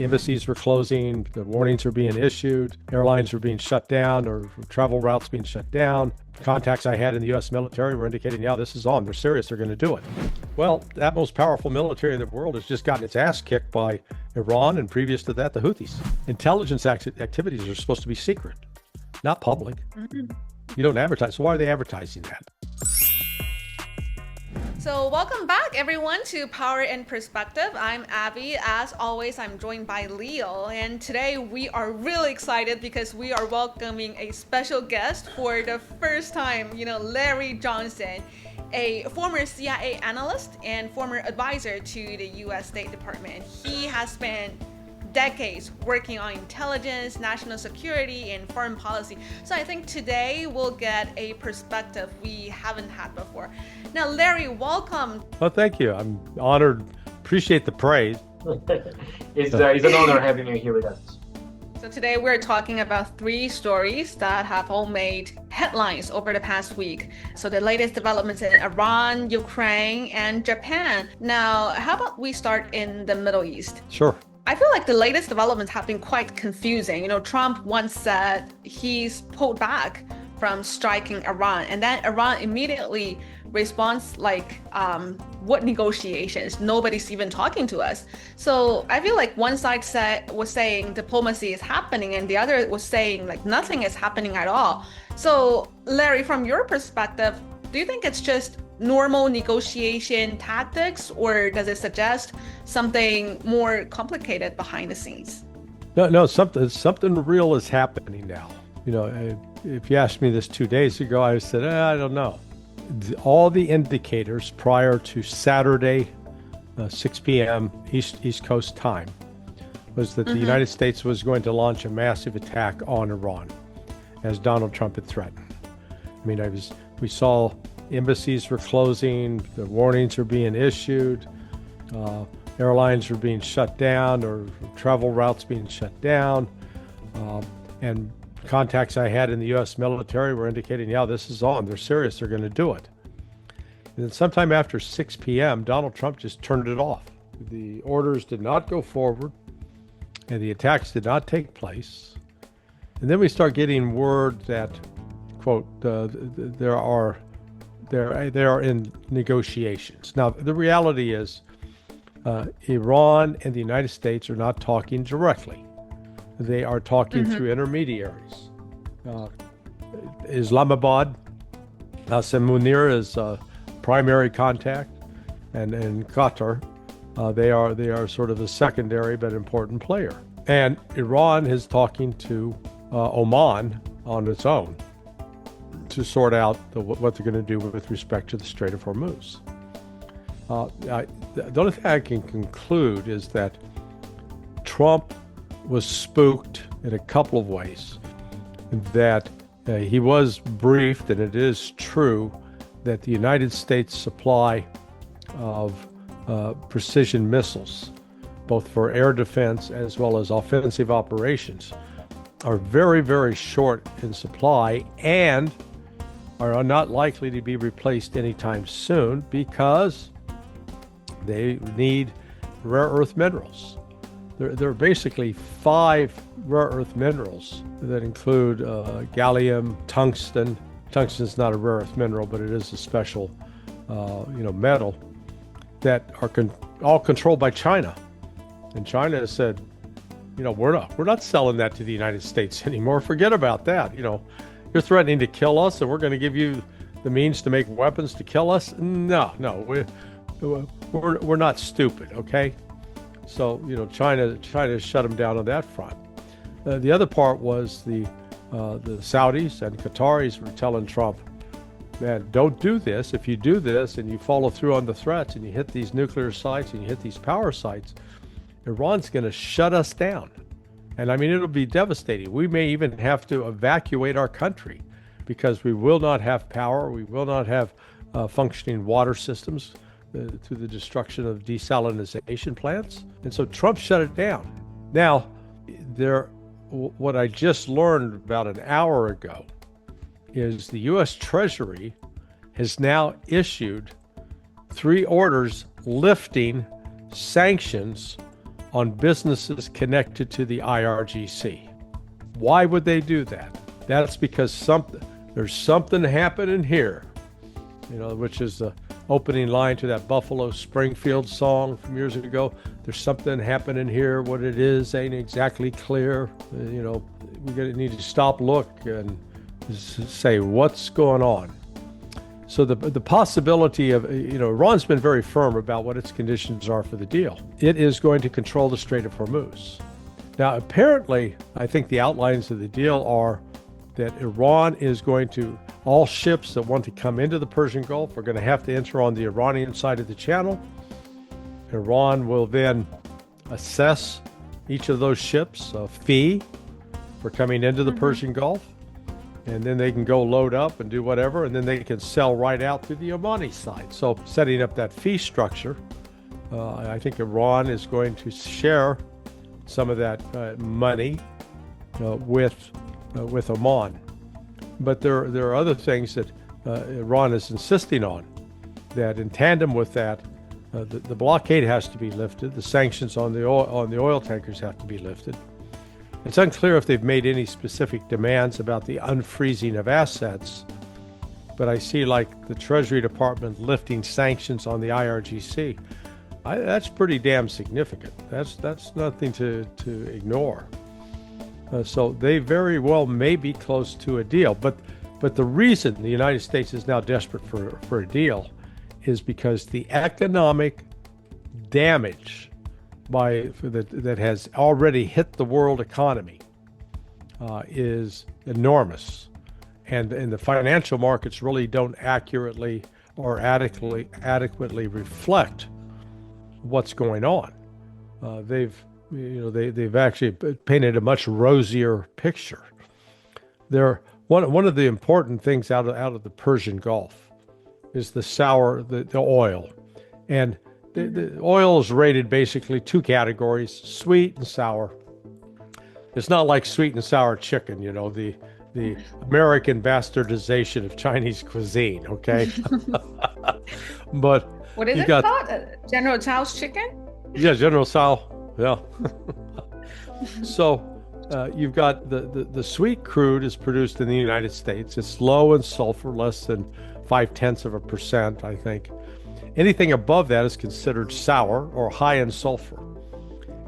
embassies were closing, the warnings were being issued, airlines were being shut down or travel routes being shut down. Contacts I had in the U.S. military were indicating, yeah, this is on. They're serious. They're going to do it. Well, that most powerful military in the world has just gotten its ass kicked by Iran, and previous to that, the Houthis. Intelligence activities are supposed to be secret, not public. You don't advertise. So why are they advertising that? So welcome back, everyone, to Power and Perspective. I'm Abby. As always, I'm joined by Leo. And today we are really excited because we are welcoming a special guest for the first time, Larry Johnson, a former CIA analyst and former advisor to the U.S. State Department. He has spent decades working on intelligence, national security, and foreign policy. So I think today we'll get a perspective we haven't had before. Now, Larry, welcome. Well, thank you. I'm honored. Appreciate the praise. It's an honor having you here with us. So today we're talking about three stories that have all made headlines over the past week. So the latest developments in Iran, Ukraine, and Japan. Now, how about we start in the Middle East? Sure. I feel like the latest developments have been quite confusing. Trump once said he's pulled back from striking Iran, and then Iran immediately responds like, what negotiations? Nobody's even talking to us. So I feel like one side was saying diplomacy is happening, and the other was saying like nothing is happening at all. So Larry, from your perspective, do you think it's just normal negotiation tactics, or does it suggest something more complicated behind the scenes? No, something real is happening now. If you asked me this 2 days ago, I said, I don't know. All the indicators prior to Saturday, 6 p.m. East Coast time, was that the United States was going to launch a massive attack on Iran, as Donald Trump had threatened. We saw embassies were closing, the warnings were being issued, airlines were being shut down or travel routes being shut down, and contacts I had in the U.S. military were indicating, yeah, this is on. They're serious. They're going to do it. And then sometime after 6 p.m., Donald Trump just turned it off. The orders did not go forward, and the attacks did not take place. And then we start getting word that, quote, they are in negotiations. Now, the reality is Iran and the United States are not talking directly. They are talking through intermediaries. Islamabad, Hassan Munir is primary contact, and in Qatar, they are sort of a secondary but important player. And Iran is talking to Oman on its own to sort out what they're going to do with respect to the Strait of Hormuz. The only thing I can conclude is that Trump was spooked in a couple of ways, that he was briefed, and it is true, that the United States supply of precision missiles, both for air defense as well as offensive operations, are very, very short in supply and are not likely to be replaced anytime soon because they need rare earth minerals. There are basically 5 rare earth minerals that include gallium, tungsten. Tungsten is not a rare earth mineral, but it is a special, metal that are all controlled by China. And China has said, we're not selling that to the United States anymore. Forget about that. You're threatening to kill us, and we're going to give you the means to make weapons to kill us. No, we're not stupid, okay? So, China shut them down on that front. The other part was the Saudis and Qataris were telling Trump, man, don't do this. If you do this and you follow through on the threats and you hit these nuclear sites and you hit these power sites, Iran's going to shut us down. And it'll be devastating. We may even have to evacuate our country because we will not have power. We will not have functioning water systems through the destruction of desalinization plants. And so Trump shut it down. Now, what I just learned about an hour ago is the U.S. Treasury has now issued 3 orders lifting sanctions on businesses connected to the IRGC. Why would they do that? That's because there's something happening here, which is the opening line to that Buffalo Springfield song from years ago. There's something happening here. What it is ain't exactly clear. We need to stop, look, and say what's going on. So the possibility of, Iran's been very firm about what its conditions are for the deal. It is going to control the Strait of Hormuz. Now, apparently, I think the outlines of the deal are that Iran is going to, all ships that want to come into the Persian Gulf are going to have to enter on the Iranian side of the channel. Iran will then assess each of those ships a fee for coming into the Persian Gulf. And then they can go load up and do whatever, and then they can sell right out to the Omani side. So setting up that fee structure, I think Iran is going to share some of that money with Oman. But there are other things that Iran is insisting on, that in tandem with that, the blockade has to be lifted, the sanctions on the oil tankers have to be lifted. It's unclear if they've made any specific demands about the unfreezing of assets, but I see like the Treasury Department lifting sanctions on the IRGC. That's pretty damn significant. That's nothing to ignore. So they very well may be close to a deal. But the reason the United States is now desperate for a deal is because the economic damage that has already hit the world economy is enormous, and the financial markets really don't accurately or adequately reflect what's going on. They've actually painted a much rosier picture. One of the important things out of the Persian Gulf is the oil, and the oil is rated basically two categories: sweet and sour. It's not like sweet and sour chicken, the American bastardization of Chinese cuisine, okay? But what is it called? General Tso's chicken? Yeah, General Tso. Yeah. So you've got the sweet crude is produced in the United States. It's low in sulfur, less than 0.5%, I think. Anything above that is considered sour or high in sulfur.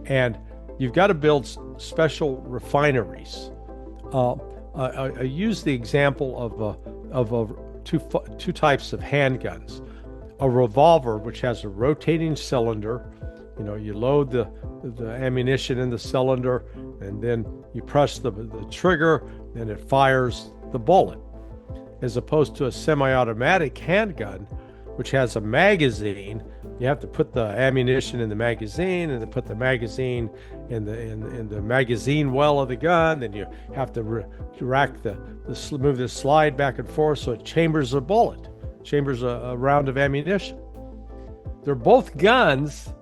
And you've got to build special refineries. I use the example of two types of handguns. A revolver, which has a rotating cylinder. You load the ammunition in the cylinder, and then you press the trigger, and it fires the bullet. As opposed to a semi-automatic handgun, which has a magazine. You have to put the ammunition in the magazine, and then put the magazine in the magazine well of the gun. Then you have to move the slide back and forth so it chambers a bullet, chambers a round of ammunition. They're both guns,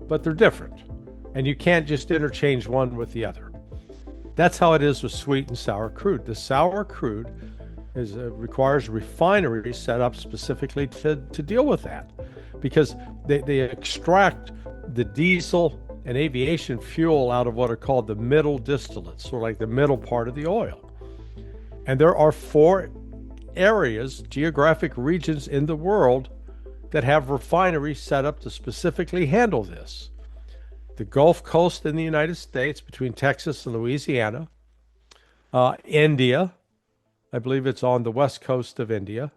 but they're different, and you can't just interchange one with the other. That's how it is with sweet and sour crude. The sour crude requires refineries set up specifically to deal with that, because they extract the diesel and aviation fuel out of what are called the middle distillates, or like the middle part of the oil. And there are 4 areas, geographic regions in the world that have refineries set up to specifically handle this. The Gulf Coast in the United States, between Texas and Louisiana. India, I believe it's on the west coast of India.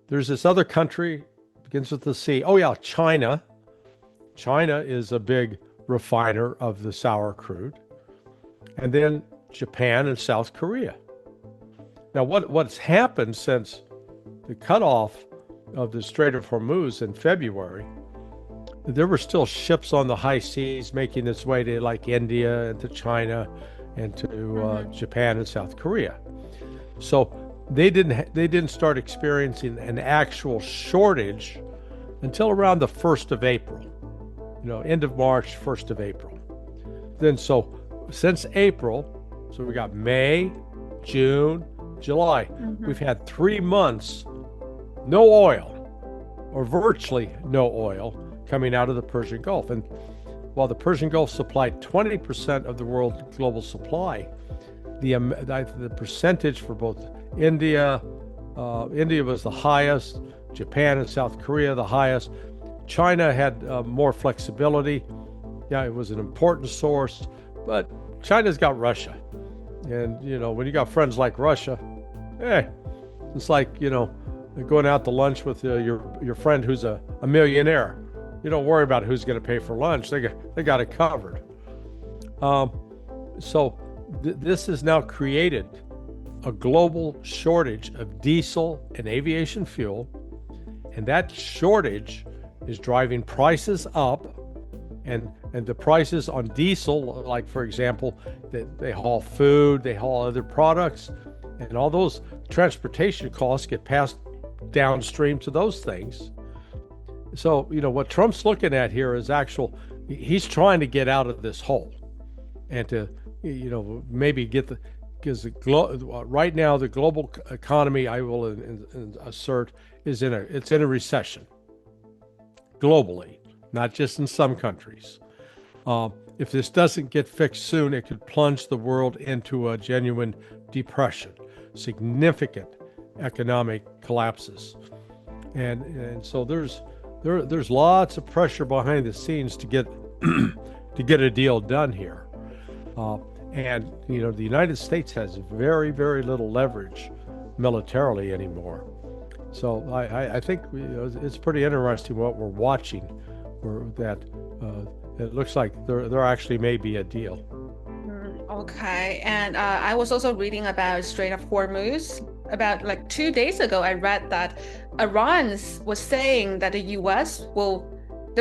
There's this other country, begins with the C. Oh yeah, China. China is a big refiner of the sour crude. And then Japan and South Korea. Now what's happened since the cutoff of the Strait of Hormuz in February, there were still ships on the high seas making its way to like India and to China and to Japan and South Korea. So they didn't start experiencing an actual shortage until around the 1st of April, end of March, 1st of April. Then so since April, so we got May, June, July, we've had 3 months, no oil, or virtually no oil, coming out of the Persian Gulf. And while the Persian Gulf supplied 20% of the world's global supply, the percentage for both India was the highest, Japan and South Korea the highest. China had more flexibility. Yeah, it was an important source, but China's got Russia. And, when you got friends like Russia, it's like, going out to lunch with your friend who's a millionaire. You don't worry about who's going to pay for lunch. They got it covered. This has now created a global shortage of diesel and aviation fuel, and that shortage is driving prices up. And the prices on diesel, like for example, they haul food, they haul other products, and all those transportation costs get passed downstream to those things. So, what Trump's looking at here is he's trying to get out of this hole and to, maybe because right now the global economy, I will assert, it's in a recession globally, not just in some countries. If this doesn't get fixed soon, it could plunge the world into a genuine depression, significant economic collapses. And so there's lots of pressure behind the scenes to get a deal done here. And the United States has very, very little leverage militarily anymore. So I think it's pretty interesting what we're watching, that it looks like there actually may be a deal. Okay, and I was also reading about Strait of Hormuz. About like 2 days ago, I read that Iran was saying that they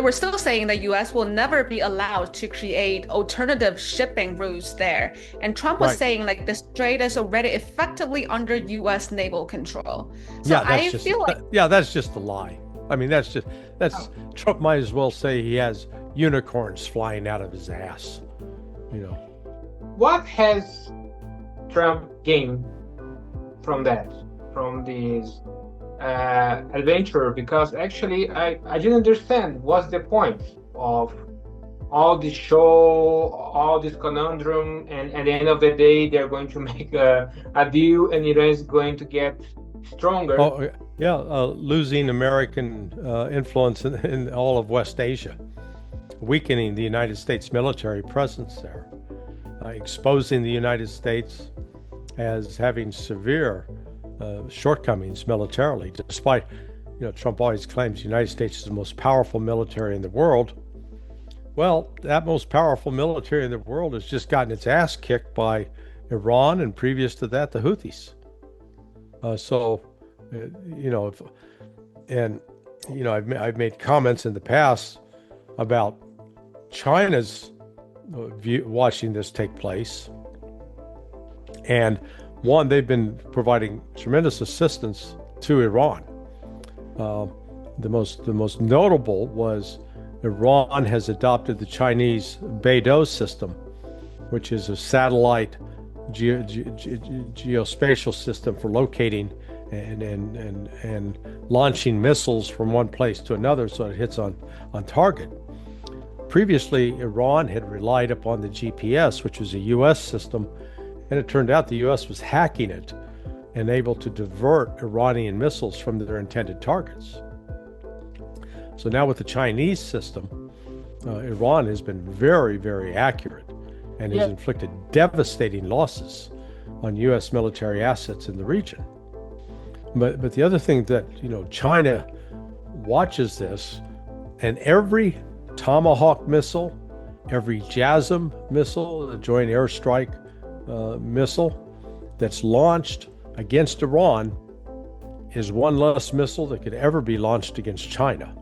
were still saying that U.S. will never be allowed to create alternative shipping routes there. And Trump was saying like the strait is already effectively under U.S. naval control. So that's just a lie. I mean, Trump might as well say he has unicorns flying out of his ass, What has Trump gained from this adventure? Because actually I didn't understand what's the point of all this show, all this conundrum, and at the end of the day they're going to make a deal and Iran is going to get stronger. Losing American influence in all of West Asia, weakening the United States military presence there, exposing the United States as having severe shortcomings militarily, despite, Trump always claims the United States is the most powerful military in the world. Well, that most powerful military in the world has just gotten its ass kicked by Iran, and previous to that, the Houthis. I've made comments in the past about China's watching this take place. And one, they've been providing tremendous assistance to Iran. The most notable was Iran has adopted the Chinese Beidou system, which is a satellite geospatial system for locating and launching missiles from one place to another so it hits on target. Previously, Iran had relied upon the GPS, which was a U.S. system, and it turned out the U.S. was hacking it and able to divert Iranian missiles from their intended targets. So now with the Chinese system, Iran has been very, very accurate and has inflicted devastating losses on U.S. military assets in the region. But the other thing that, China watches this, and every Tomahawk missile, every JASSM missile, the Joint Airstrike missile that's launched against Iran is one less missile that could ever be launched against China.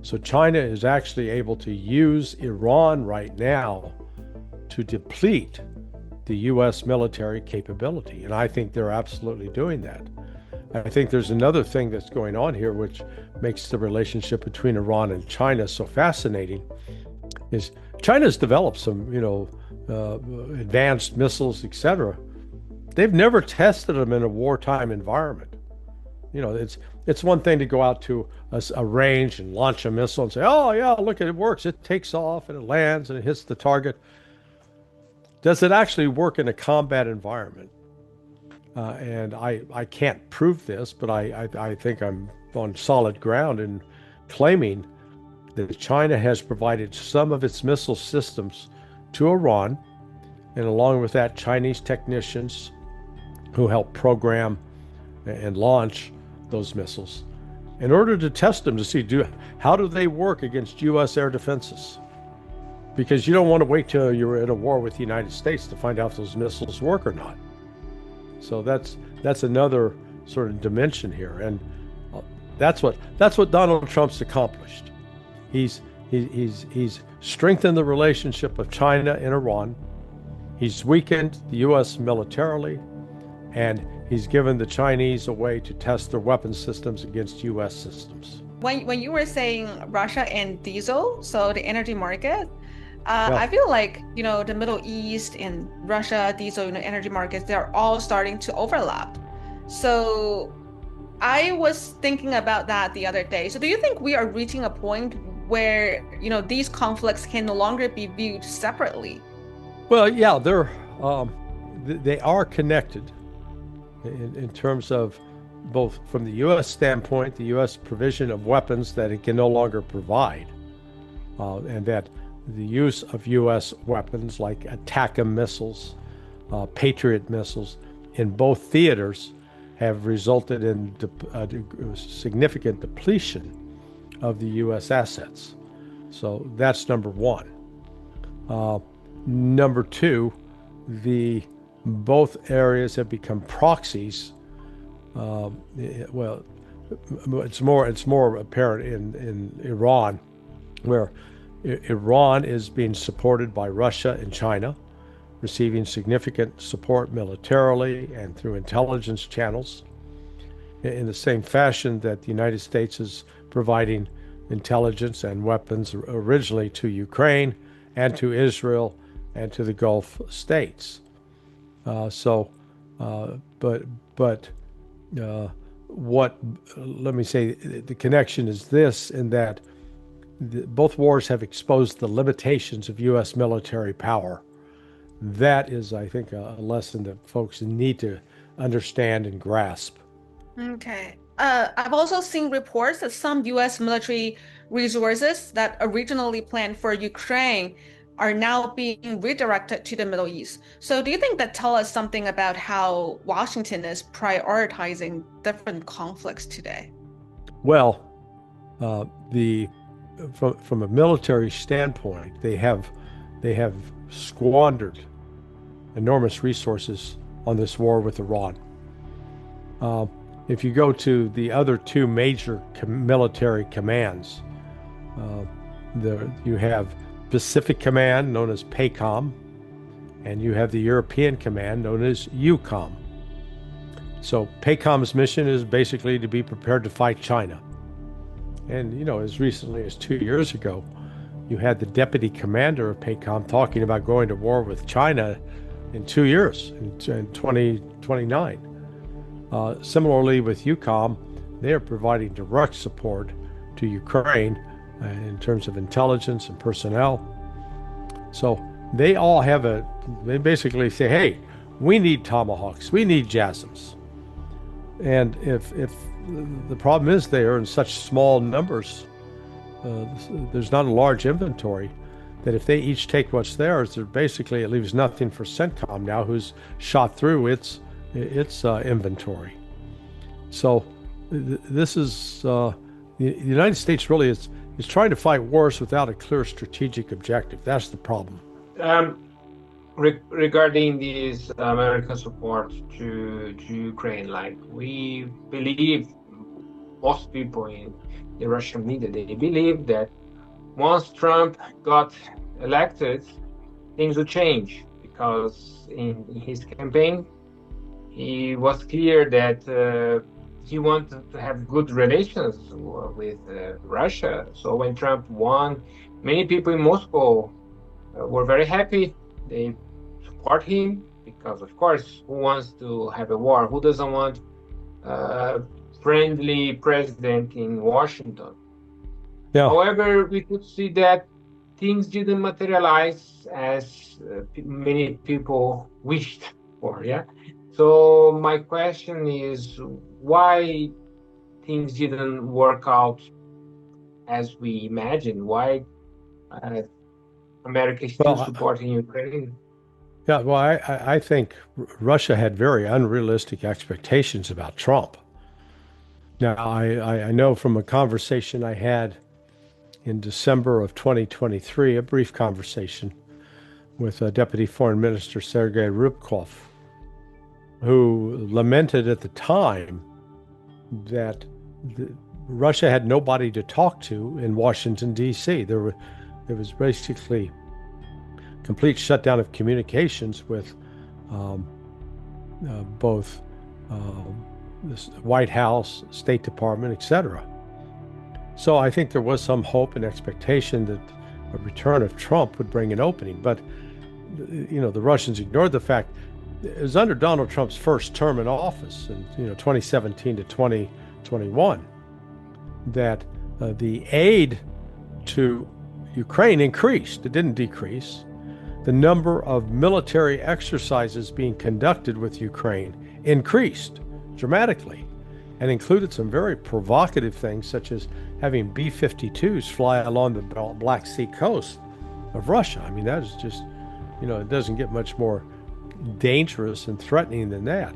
So China is actually able to use Iran right now to deplete the U.S. military capability. And I think they're absolutely doing that. I think there's another thing that's going on here which makes the relationship between Iran and China so fascinating, is China's developed some, advanced missiles, etc. They've never tested them in a wartime environment. it's one thing to go out to a range and launch a missile and say, "Oh yeah, look, it works. It takes off and it lands and it hits the target." Does it actually work in a combat environment? And I can't prove this, but I think I'm on solid ground in claiming that China has provided some of its missile systems to Iran, and along with that, Chinese technicians who help program and launch those missiles in order to test them to see how do they work against U.S. air defenses. Because you don't want to wait till you're in a war with the United States to find out if those missiles work or not. So that's another sort of dimension here, and that's what Donald Trump's accomplished. He's strengthened the relationship of China and Iran. He's weakened the U.S. militarily, and he's given the Chinese a way to test their weapon systems against U.S. systems. When you were saying Russia and diesel, so the energy market, Yeah. I feel like, the Middle East and Russia, diesel, energy markets, they're all starting to overlap. So I was thinking about that the other day. So do you think we are reaching a point where, these conflicts can no longer be viewed separately? Well, yeah, they are connected in terms of both from the U.S. standpoint, the U.S. provision of weapons that it can no longer provide, and that the use of U.S. weapons like ATACMS missiles, Patriot missiles, in both theaters have resulted in significant depletion of the U.S. assets. So that's number one. Number two, both areas have become proxies. Well, it's more apparent in Iran, where Iran is being supported by Russia and China, receiving significant support militarily and through intelligence channels, in the same fashion that the United States is providing intelligence and weapons originally to Ukraine and to Israel and to the Gulf states. Let me say, the connection is this, in that both wars have exposed the limitations of U.S. military power. That is, I think, a lesson that folks need to understand and grasp. Okay. I've also seen reports that some U.S. military resources that originally planned for Ukraine are now being redirected to the Middle East. So do you think that tell us something about how Washington is prioritizing different conflicts today? Well, from a military standpoint, they have squandered enormous resources on this war with Iran. If you go to the other two major military commands, you have Pacific Command, known as PACOM, and you have the European Command, known as EUCOM. So PACOM's mission is basically to be prepared to fight China. And, as recently as 2 years ago, you had the deputy commander of PACOM talking about going to war with China in 2 years, in 2029. Similarly, with EUCOM, they are providing direct support to Ukraine in terms of intelligence and personnel. So they all they basically say, hey, we need Tomahawks, we need JASSMs. And if the problem is they are in such small numbers, there's not a large inventory, that if they each take what's theirs, it leaves nothing for CENTCOM now, who's shot through its inventory. So this is the United States really is trying to fight wars without a clear strategic objective. That's the problem. Regarding this American support to Ukraine, like we believe, most people in the Russian media, they believe that once Trump got elected, things would change, because in his campaign, he was clear that he wanted to have good relations with Russia. So when Trump won, many people in Moscow were very happy. They support him because, of course, who wants to have a war? Who doesn't want friendly president in Washington. Yeah. However, we could see that things didn't materialize as many people wished for. Yeah. So my question is, why things didn't work out as we imagined? Why uh, America is still Well, supporting Ukraine? yeah. Well, I think Russia had very unrealistic expectations about Trump. Now, I know from a conversation I had in December of 2023, a brief conversation with Deputy Foreign Minister Sergei Rybkov, who lamented at the time that Russia had nobody to talk to in Washington, D.C. There was basically complete shutdown of communications with um, both the White House, State Department, etc. So I think there was some hope and expectation that a return of Trump would bring an opening. But, the Russians ignored the fact it was under Donald Trump's first term in office in, 2017 to 2021 that the aid to Ukraine increased. It didn't decrease. The number of military exercises being conducted with Ukraine increased dramatically and included some very provocative things, such as having B-52s fly along the Black Sea coast of Russia. I mean, that is just, it doesn't get much more dangerous and threatening than that.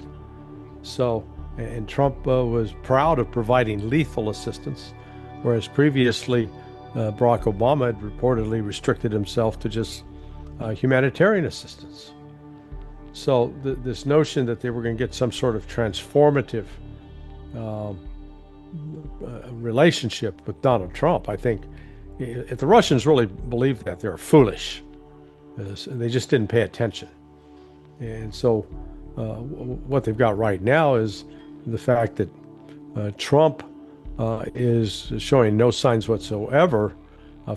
So, and Trump was proud of providing lethal assistance, whereas previously Barack Obama had reportedly restricted himself to just humanitarian assistance. So this notion that they were going to get some sort of transformative relationship with Donald Trump, I think if the Russians really believe that, they're foolish. They just didn't pay attention. And so what they've got right now is the fact that Trump is showing no signs whatsoever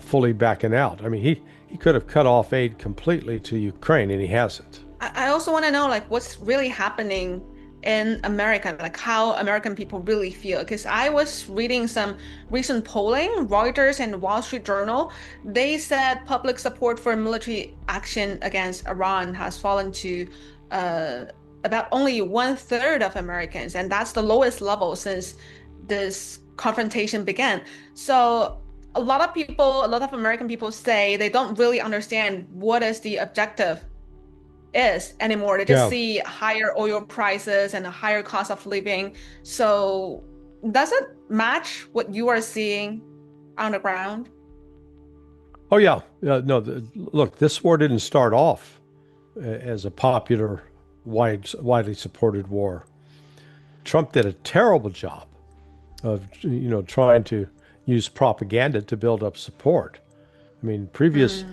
fully backing out. I mean, he could have cut off aid completely to Ukraine, and he hasn't. I also want to know, like, what's really happening in America, like how American people really feel. Because I was reading some recent polling, Reuters and Wall Street Journal. They said public support for military action against Iran has fallen to about only 1/3 of Americans, and that's the lowest level since this confrontation began. So a lot of American people say they don't really understand what is the objective is anymore. They just see higher oil prices and a higher cost of living. So does it match what you are seeing on the ground? Oh, yeah. No, look, this war didn't start off as a popular, widely supported war. Trump did a terrible job of, trying to use propaganda to build up support. I mean, previous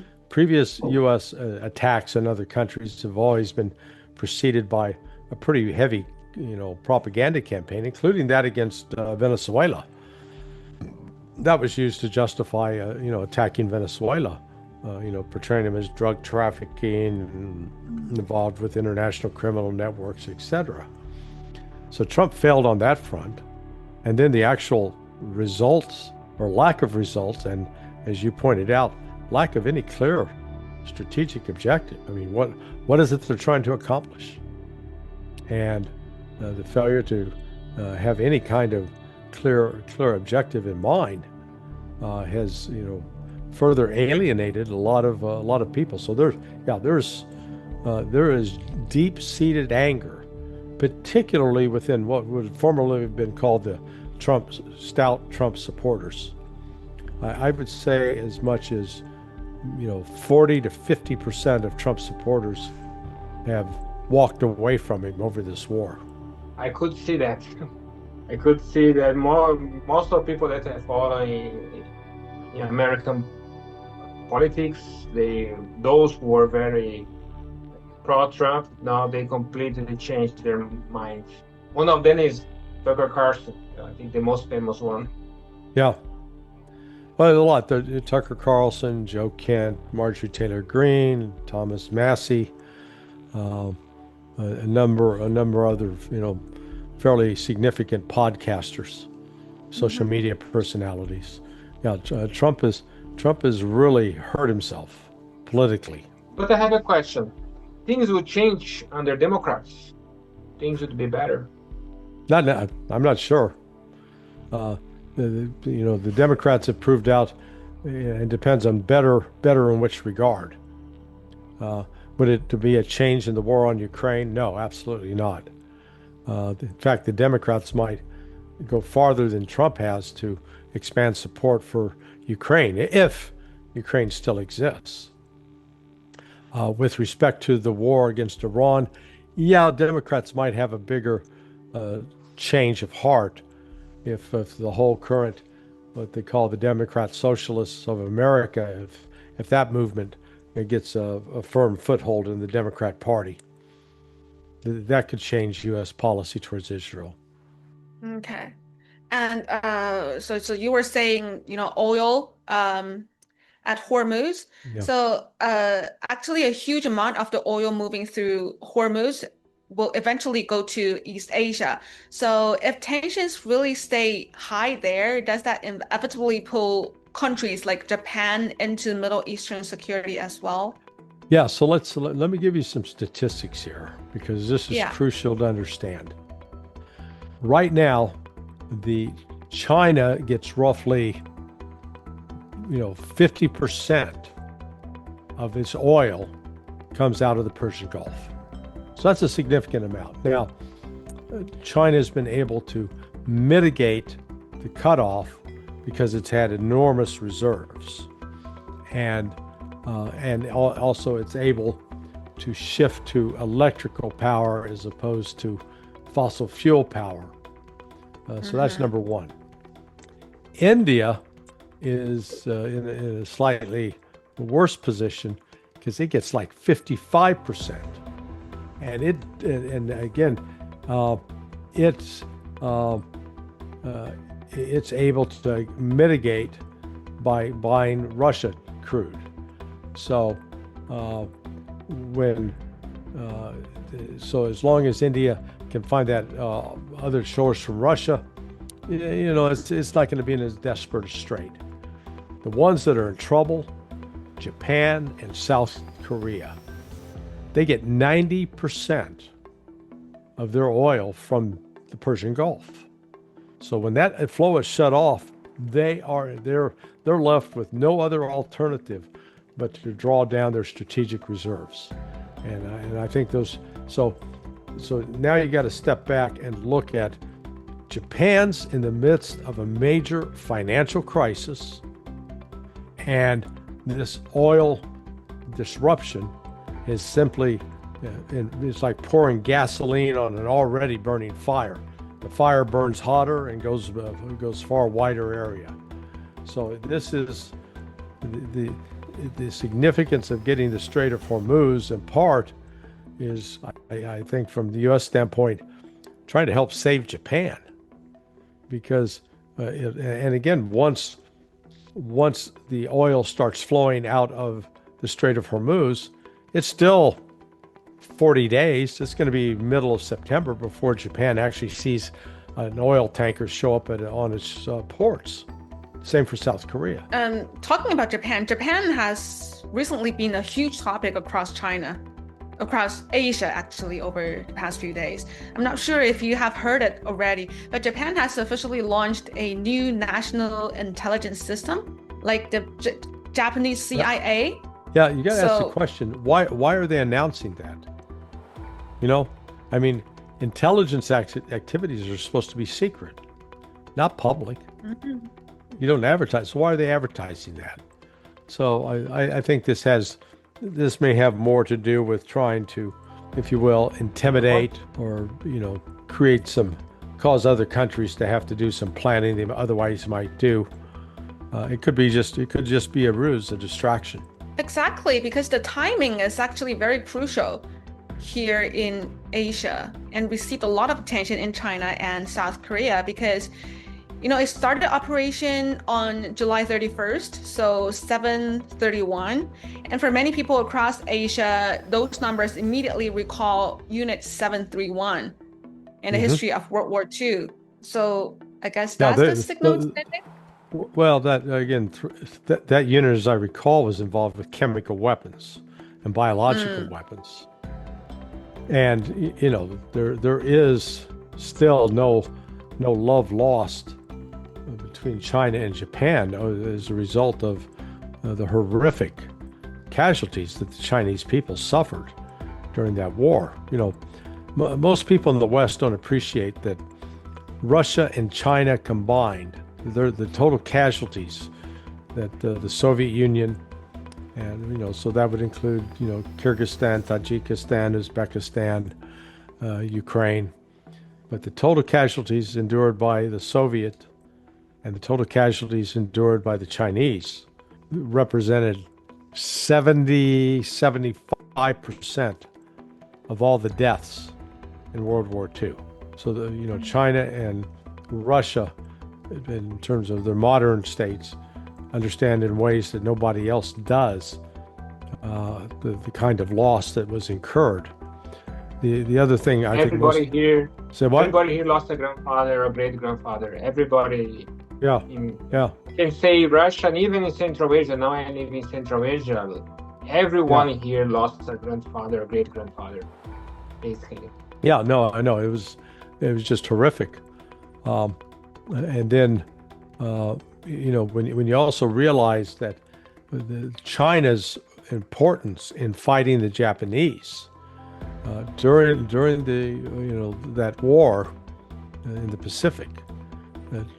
U.S. Attacks on other countries have always been preceded by a pretty heavy, propaganda campaign, including that against Venezuela. That was used to justify, attacking Venezuela, portraying them as drug trafficking, involved with international criminal networks, etc. So Trump failed on that front. And then the actual results or lack of results, and as you pointed out, lack of any clear strategic objective. I mean, what is it they're trying to accomplish? And the failure to have any kind of clear objective in mind has, further alienated a lot of people. So there is deep-seated anger, particularly within what would formerly have been called the stout Trump supporters. I would say as much as 40 to 50% of Trump supporters have walked away from him over this war. I could see that. I could see that most of the people that are following in American politics, those who were very pro-Trump, now they completely changed their minds. One of them is Tucker Carlson, I think the most famous one. Yeah. Well, a lot. Tucker Carlson, Joe Kent, Marjorie Taylor Greene, Thomas Massey, a number of other, fairly significant podcasters, social media personalities. Yeah, Trump has really hurt himself politically. But I have a question. Things would change under Democrats. Things would be better. I'm not sure. The Democrats have proved out. It depends on better in which regard. Would it to be a change in the war on Ukraine? No, absolutely not. In fact, the Democrats might go farther than Trump has to expand support for Ukraine, if Ukraine still exists. With respect to the war against Iran, yeah, Democrats might have a bigger change of heart if the whole current, what they call the Democrat Socialists of America, if that movement gets a firm foothold in the Democrat Party. That could change U.S. policy towards Israel. Okay. And so you were saying, oil at Hormuz. Yeah. So actually a huge amount of the oil moving through Hormuz will eventually go to East Asia. So if tensions really stay high there, does that inevitably pull countries like Japan into Middle Eastern security as well? Yeah, so let me give you some statistics here, because this is crucial to understand. Right now, China gets roughly 50% of its oil comes out of the Persian Gulf. So that's a significant amount. Now, China has been able to mitigate the cutoff because it's had enormous reserves. And also it's able to shift to electrical power as opposed to fossil fuel power. So that's number one. India is in a slightly worse position because it gets like 55%, and it's able to mitigate by buying Russia crude. So so as long as India can find that other source from Russia, it's not going to be in as desperate a strait. The ones that are in trouble, Japan and South Korea, they get 90% of their oil from the Persian Gulf. So when that flow is shut off, they're left with no other alternative but to draw down their strategic reserves. And I think those, so now you got to step back and look at Japan's in the midst of a major financial crisis, and this oil disruption is simply, it's like pouring gasoline on an already burning fire. The fire burns hotter and goes far wider area. So this is the significance of getting the Strait of Hormuz in part is, I think from the U.S. standpoint, trying to help save Japan. Because, and again, once the oil starts flowing out of the Strait of Hormuz, it's still 40 days. It's going to be middle of September before Japan actually sees an oil tanker show up on its ports. Same for South Korea. Talking about Japan has recently been a huge topic across Asia, actually, over the past few days. I'm not sure if you have heard it already, but Japan has officially launched a new national intelligence system, like the Japanese CIA. Yeah, you got to ask the question, why are they announcing that? Intelligence activities are supposed to be secret, not public. Mm-hmm. You don't advertise. So why are they advertising that? So I think this may have more to do with trying to, if you will, intimidate or, cause other countries to have to do some planning they otherwise might do. It could just be a ruse, a distraction. Exactly, because the timing is actually very crucial here in Asia, and received a lot of attention in China and South Korea because it started operation on July 31st, so 7/31. And for many people across Asia, those numbers immediately recall Unit 731. in the history of World War II. So I guess Yeah, that's the signal sending. well, that again, that unit, as I recall, was involved with chemical weapons and biological weapons. And there is still no love lost between China and Japan as a result of the horrific casualties that the Chinese people suffered during that war. Most people in the West don't appreciate that Russia and China combined, the total casualties that the Soviet Union, and so that would include Kyrgyzstan, Tajikistan, Uzbekistan, Ukraine, but the total casualties endured by the Soviet and the total casualties endured by the Chinese represented 75% of all the deaths in World War II. So China and Russia, in terms of their modern states, understand in ways that nobody else does the kind of loss that was incurred. The other thing I think everybody here say what? Everybody here lost a grandfather or great grandfather. Everybody Yeah. can say Russia, and even in Central Asia. Now I live in Central Asia. Everyone here lost a grandfather or great grandfather, basically. Yeah, no, I know it was just horrific. And then when you also realize that China's importance in fighting the Japanese during that war in the Pacific,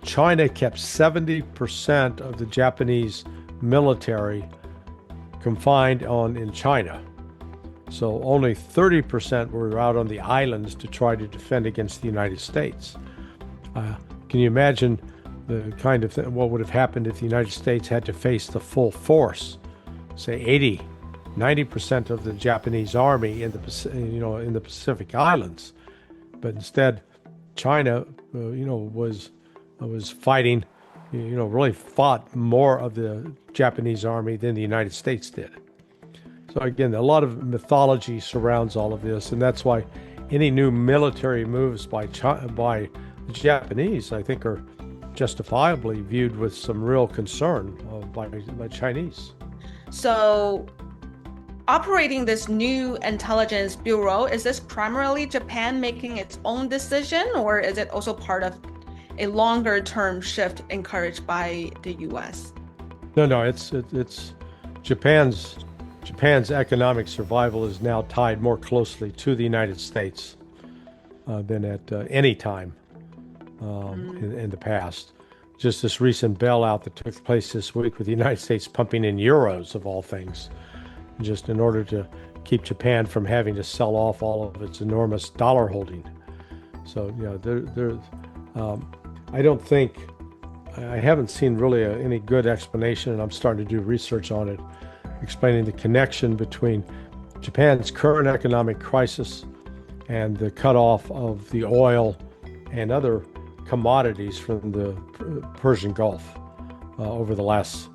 China kept 70% of the Japanese military confined in China. So only 30% were out on the islands to try to defend against the United States. Can you imagine the kind of what would have happened if the United States had to face the full force, say 90% of the Japanese army in the Pacific Islands, but instead China, was fighting, really fought more of the Japanese army than the United States did. So again, a lot of mythology surrounds all of this, and that's why any new military moves by the Japanese, I think, are justifiably viewed with some real concern by Chinese. So, operating this new intelligence bureau, is this primarily Japan making its own decision, or is it also part of a longer-term shift encouraged by the U.S.? No, it's Japan's economic survival is now tied more closely to the United States than at any time in the past. Just this recent bailout that took place this week with the United States pumping in euros, of all things, just in order to keep Japan from having to sell off all of its enormous dollar holding. So, I haven't seen really any good explanation, and I'm starting to do research on it, explaining the connection between Japan's current economic crisis and the cutoff of the oil and other commodities from the Persian Gulf over the last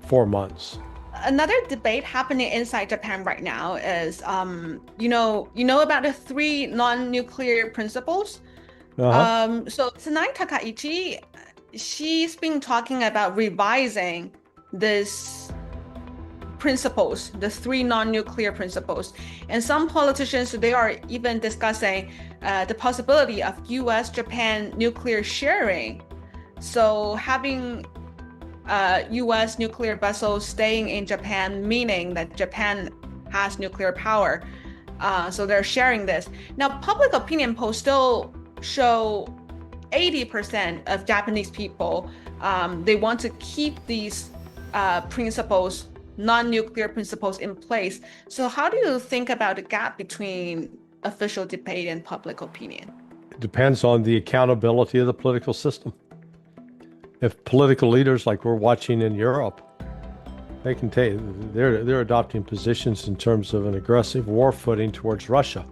4 months. Another debate happening inside Japan right now is you know about the 3 non-nuclear principles. So Tsunai Takaichi, she's been talking about revising this principles, the 3 non-nuclear principles. And some politicians, they are even discussing the possibility of US-Japan nuclear sharing. So having US nuclear vessels staying in Japan, meaning that Japan has nuclear power. So they're sharing this. Now, public opinion polls still show 80% of Japanese people, they want to keep these principles, non-nuclear principles, in place. So how do you think about the gap between official debate and public opinion? It depends on the accountability of the political system. If political leaders, like we're watching in Europe, they can take, they're adopting positions in terms of an aggressive war footing towards Russia,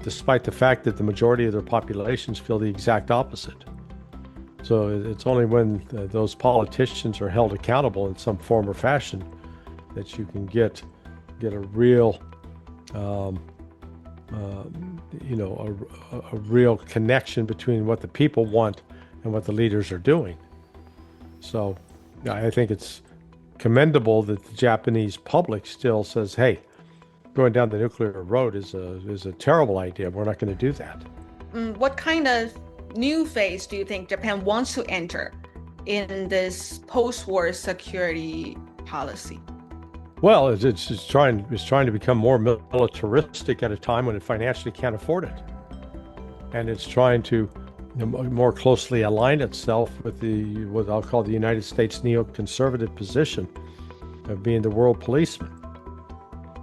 despite the fact that the majority of their populations feel the exact opposite. So it's only when those politicians are held accountable in some form or fashion that you can get a real a real connection between what the people want and what the leaders are doing. So I think it's commendable that the Japanese public still says, hey, going down the nuclear road is a terrible idea. We're not going to do that. What kind of new phase do you think Japan wants to enter in this post-war security policy? Well, it's trying to become more militaristic at a time when it financially can't afford it, and it's trying to more closely align itself with what I'll call the United States neoconservative position of being the world policeman.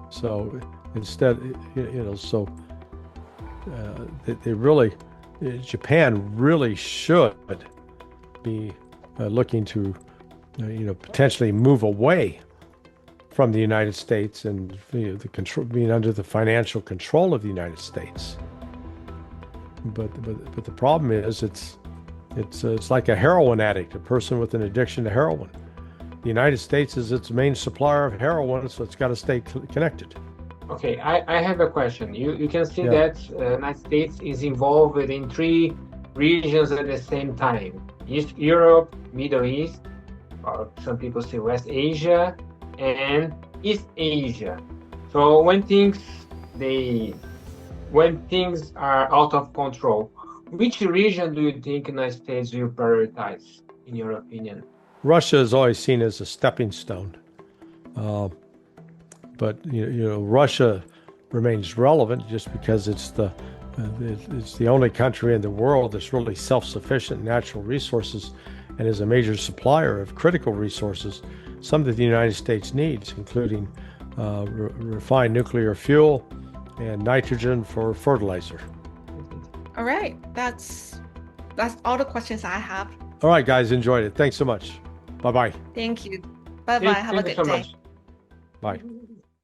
So instead, Japan really should be looking to, potentially move away from the United States and the control, being under the financial control of the United States. But the problem is it's like a heroin addict, a person with an addiction to heroin. The United States is its main supplier of heroin, so it's got to stay connected. Okay, I have a question. You can see that the United States is involved in 3 regions at the same time: East Europe, Middle East, or some people say West Asia, and East Asia. So when things are out of control, which region do you think the United States will prioritize, in your opinion? Russia is always seen as a stepping stone, but Russia remains relevant just because it's the only country in the world that's really self-sufficient in natural resources and is a major supplier of critical resources, some that the United States needs, including refined nuclear fuel and nitrogen for fertilizer. All right, that's all the questions I have. All right, guys, enjoyed it. Thanks so much. Bye-bye. Thank you. Bye-bye. Have a Thank you good so day. much. Bye.